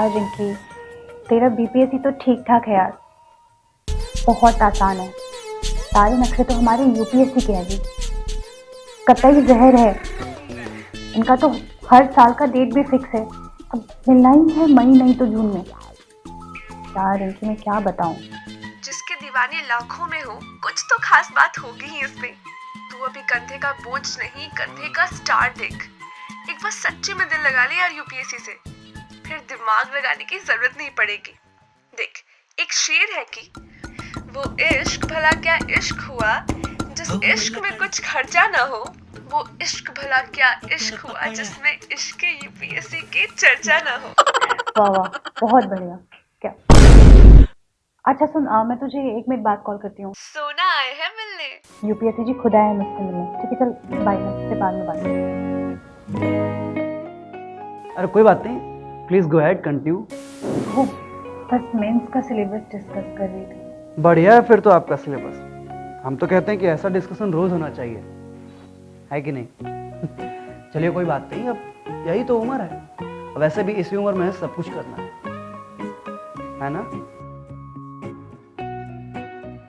यार रिंकी, तेरा बीपीएससी तो ठीक ठाक है यार, बहुत आसान है। सारे नक्शे तो हमारे यूपीएससी के हैं जी, कतई जहर है इनका तो। हर साल का डेट भी फिक्स है, अब मिलना ही है मई नहीं तो जून में। यार रिंकी मैं क्या बताऊं। जिसके दीवाने लाखों में हो, कुछ तो खास बात होगी ही इसमें। तू अभी कंधे का बोझ नहीं, कंधे का स्टार देख। एक बार सच्ची में दिल लगा ले यार यूपीएससी से, फिर दिमाग लगाने की जरूरत नहीं पड़ेगी। देख, एक शेर है कि वो इश्क भला क्या इश्क हुआ, जिस इश्क में कुछ खर्चा ना हो। वो इश्क भला क्या इश्क हुआ, जिसमें इश्क के यूपीएससी की चर्चा ना हो। वाह वाह, बहुत बढ़िया। क्या अच्छा सुन, मैं तुझे 1 मिनट बाद कॉल करती हूँ। सोना आए हैं मिलने। यूपीएससी जी खुद आए हैं मुझसे मिलने। ठीक है चल बाय, मैं बाद में बात करती हूँ। अरे कोई बात नहीं, प्लीज गो अहेड, कंटिन्यू। वो बस मेंस का सिलेबस डिस्कस कर रही थी। बढ़िया है फिर तो आपका सिलेबस। हम तो कहते हैं कि ऐसा डिस्कशन रोज होना चाहिए, है कि नहीं? चलिए कोई बात नहीं, अब यही तो उम्र है। वैसे भी इसी उम्र में सब कुछ करना है ना?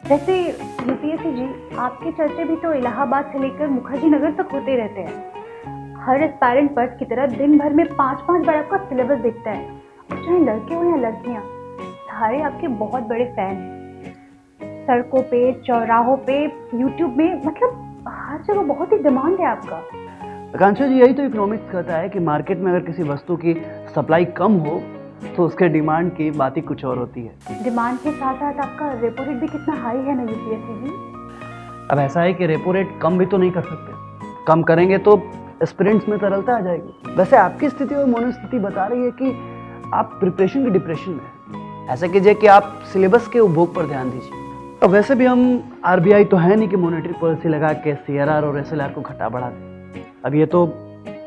वैसे यूपीएससी जी, आपके चर्चे भी तो इलाहाबाद से लेकर मुखर्जी नगर तक होते रहते हैं। हर एस्पायरेंट पर्स की तरह दिन भर में 5-5 बार आपका सिलेबस दिखता है। अब चाहे लड़के हो या लड़कियां, सारे आपके बहुत बड़े फैन हैं। सड़कों पे, चौराहों पे, यूट्यूब में, मतलब हर जगह बहुत ही डिमांड है आपका। आकांक्षा जी, यही तो इकोनॉमिक्स कहता है कि मार्केट में अगर किसी वस्तु की सप्लाई कम हो तो उसके डिमांड की बात ही कुछ और होती है। डिमांड के साथ साथ आपका रेपो रेट भी कितना हाई है ना यूपीएससी जी। अब ऐसा है कि रेपो रेट कम भी तो नहीं कर सकते, कम करेंगे तो एस्पिरेंट्स में तरलता आ जाएगी। वैसे आपकी स्थिति और मनोस्थिति बता रही है कि आप प्रिपरेशन की डिप्रेशन में हैं। ऐसा कीजिए कि आप सिलेबस के उपभोग पर ध्यान दीजिए। अब वैसे भी हम आरबीआई तो है नहीं कि मॉनेटरी पॉलिसी लगा के सीआरआर और एसएलआर को घटा बढ़ा दें। अब ये तो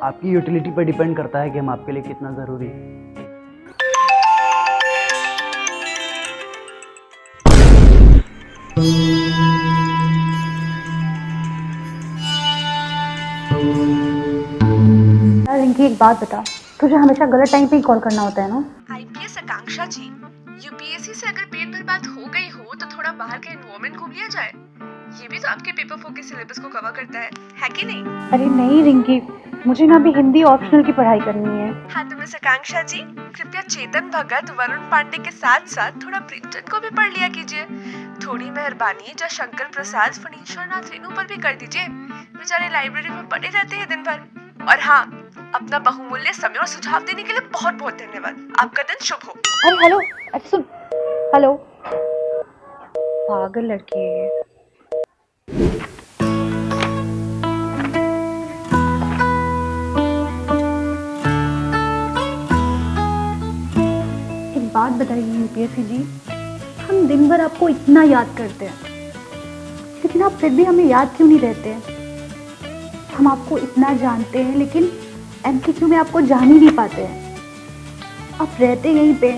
आपकी यूटिलिटी पर डिपेंड करता है कि हम आपके लिए कितना जरूरी है। यार रिंकी एक बात बता, तुझे हमेशा गलत टाइम पे ही कॉल करना होता है ना? आईपीएस आकांक्षा जी, यूपीएससी से अगर पेट भर बात हो गई हो तो थोड़ा बाहर का एनवायरनमेंट घूम लिया जाए। ये भी तो आपके पेपर 4 के सिलेबस को कवर करता है कि नहीं? अरे नहीं रिंकी, मुझे ना भी हिंदी ऑप्शनल की पढ़ाई करनी है। हाँ तो मिस आकांक्षा जी, कृपया चेतन भगत, वरुण पांडे के साथ साथ थोड़ा प्रेमचंद को भी पढ़ लिया कीजिए। थोड़ी मेहरबानी जा शंकर प्रसाद, फणीश्वर नाथ रेणु पर भी कर दीजिए। बेचारे लाइब्रेरी में पड़े रहते हैं दिन भर। और हाँ, अपना बहुमूल्य समय और सुझाव देने के लिए बहुत बहुत धन्यवाद। आपका दिन शुभ हो। अरे हेलो, अच्छा सुन, हेलो। पागल लड़की है ये। एक बात बताइए यूपीएससी जी, हम दिन भर आपको इतना याद करते हैं, लेकिन आप फिर भी हमें याद क्यों नहीं रहते हैं? हम आपको इतना जानते हैं लेकिन एमसीक्यू में आपको जान ही नहीं पाते हैं। आप रहते यहीं पे,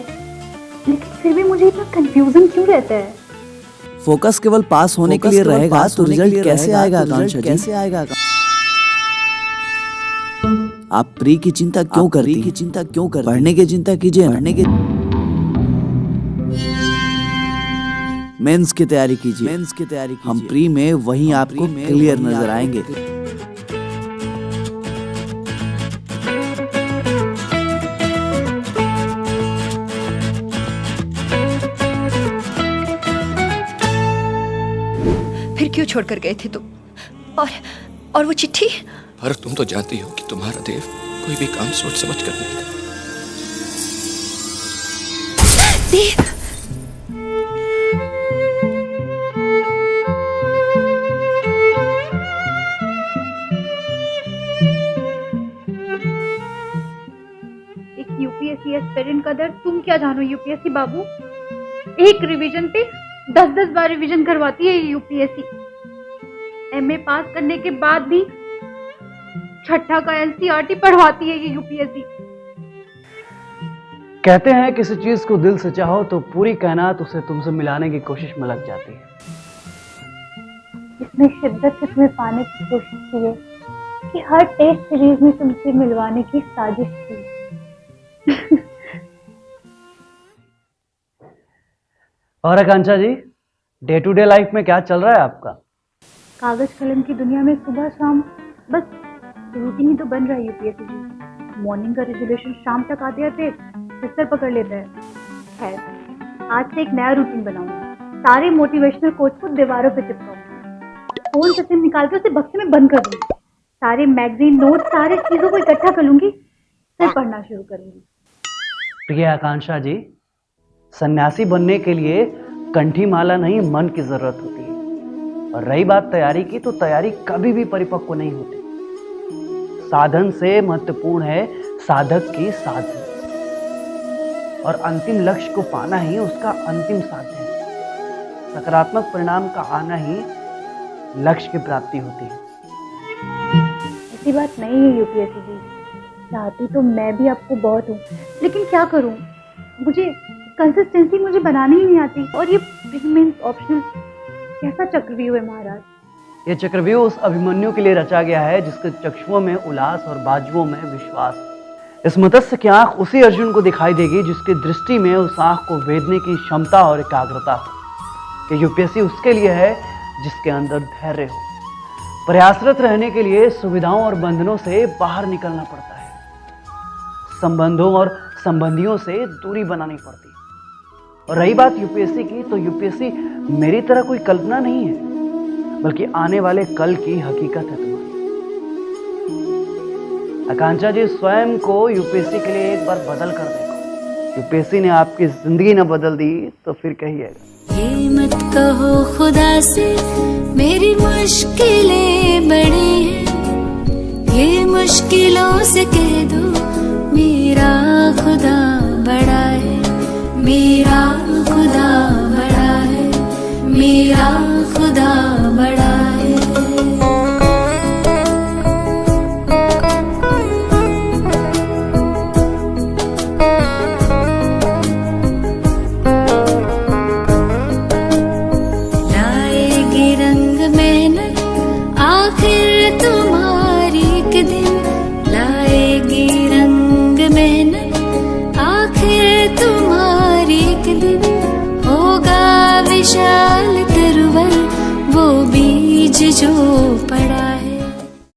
लेकिन फिर भी मुझे इतना कंफ्यूजन क्यों रहता है? फोकस केवल पास होने के लिए रहेगा तो रिजल्ट कैसे आएगा आकांक्षा जी? कैसे आएगा? आप प्री की चिंता क्यों करती हैं? पढ़ने की चिंता कीजिए, मेंस की तैयारी कीजिए। हम प्री में वहीं आपको क्लियर नजर आएंगे। फिर क्यों छोड़कर गए थे तुम? और वो चिट्ठी? पर तुम तो जानती हो कि तुम्हारा देव कोई भी काम सोच समझ कर नहीं करता। देव, एक यूपीएससी एस्पिरेंट का दर्द तुम क्या जानो यूपीएससी बाबू। एक रिवीजन पे 10-10 बार रिवीजन करवाती है यूपीएससी। एमए पास करने के बाद भी छठा का एनसीईआरटी पढ़वाती है ये यूपीएससी। कहते हैं किसी चीज को दिल से चाहो तो पूरी कायनात उसे तुमसे मिलाने की कोशिश में लग जाती है। इसमें शिद्दत से तुम्हें पाने की कोशिश की है कि हर टेस्ट सीरीज में तुमसे मिलवाने की साजिश थी। और आकांक्षा जी, डे टू डे लाइफ में क्या चल रहा है आपका? कागज कलम की दुनिया में सुबह शाम बस रूटीन ही तो बन रहा है यूपीएससी जी। मॉर्निंग का रेजोल्यूशन शाम तक आते आते बिस्तर पकड़ लेता है। खैर, आज से एक नया रूटीन बनाऊंगी। सारे मोटिवेशनल कोच को दीवारों पे चिपकाऊंगी। फोन से सिम निकाल के उसे बक्से में बंद कर दूंगी। सारे मैगजीन नोट सारे चीजों को इकट्ठा कर लूंगी, फिर पढ़ना शुरू करूंगी। प्रिय आकांक्षा जी, सन्यासी बनने के लिए कंठी माला नहीं, मन की जरूरत होती है। और रही बात तैयारी की, तो तैयारी कभी भी परिपक्व नहीं होती। साधन से महत्वपूर्ण है साधक की साधना, और अंतिम लक्ष्य को पाना ही उसका अंतिम साध्य है। सकारात्मक परिणाम का आना ही लक्ष्य की प्राप्ति होती है। ऐसी बात नहीं है यूपीएससी जी, चाहती तो मैं भी आपको बहुत हूँ, लेकिन क्या करूँ, मुझे कंसिस्टेंसी मुझे बनानी ही नहीं आती। और ये प्रीमेंस ऑप्शनल कैसा चक्रव्यूह है महाराज? ये चक्रव्यूह उस अभिमन्यु के लिए रचा गया है जिसके चक्षुओं में उल्लास और बाजुओं में विश्वास। इस मत्स्य की आंख उसी अर्जुन को दिखाई देगी जिसकी दृष्टि में उस आंख को वेदने की क्षमता और एकाग्रता हो। कि यूपीएससी उसके लिए है जिसके अंदर धैर्य हो। प्रयासरत रहने के लिए सुविधाओं और बंधनों से बाहर निकलना पड़ता है। संबंधों और संबंधियों से दूरी बनानी पड़ती है। और रही बात यूपीएससी की, तो यूपीएससी मेरी तरह कोई कल्पना नहीं है, बल्कि आने वाले कल की हकीकत है तुम्हारी। आकांक्षा जी, स्वयं को यूपीएससी के लिए एक बार बदल कर देखो। यूपीएससी ने आपकी जिंदगी न बदल दी तो फिर कहिएगा। ये मत कहो खुदा से मेरी मुश्किलें बड़ी हैं, ये मुश्किलों से कह दो मेरा खुदा बड़ा है, मेरा खुदा बड़ा है, मेरा खुदा बड़ा है। लाएगी रंग मेहनत आखिर तुम्हारी एक दिन, लाएगी रंग मेहनत आखिर तुम्हारी एक दिन, होगा विशाल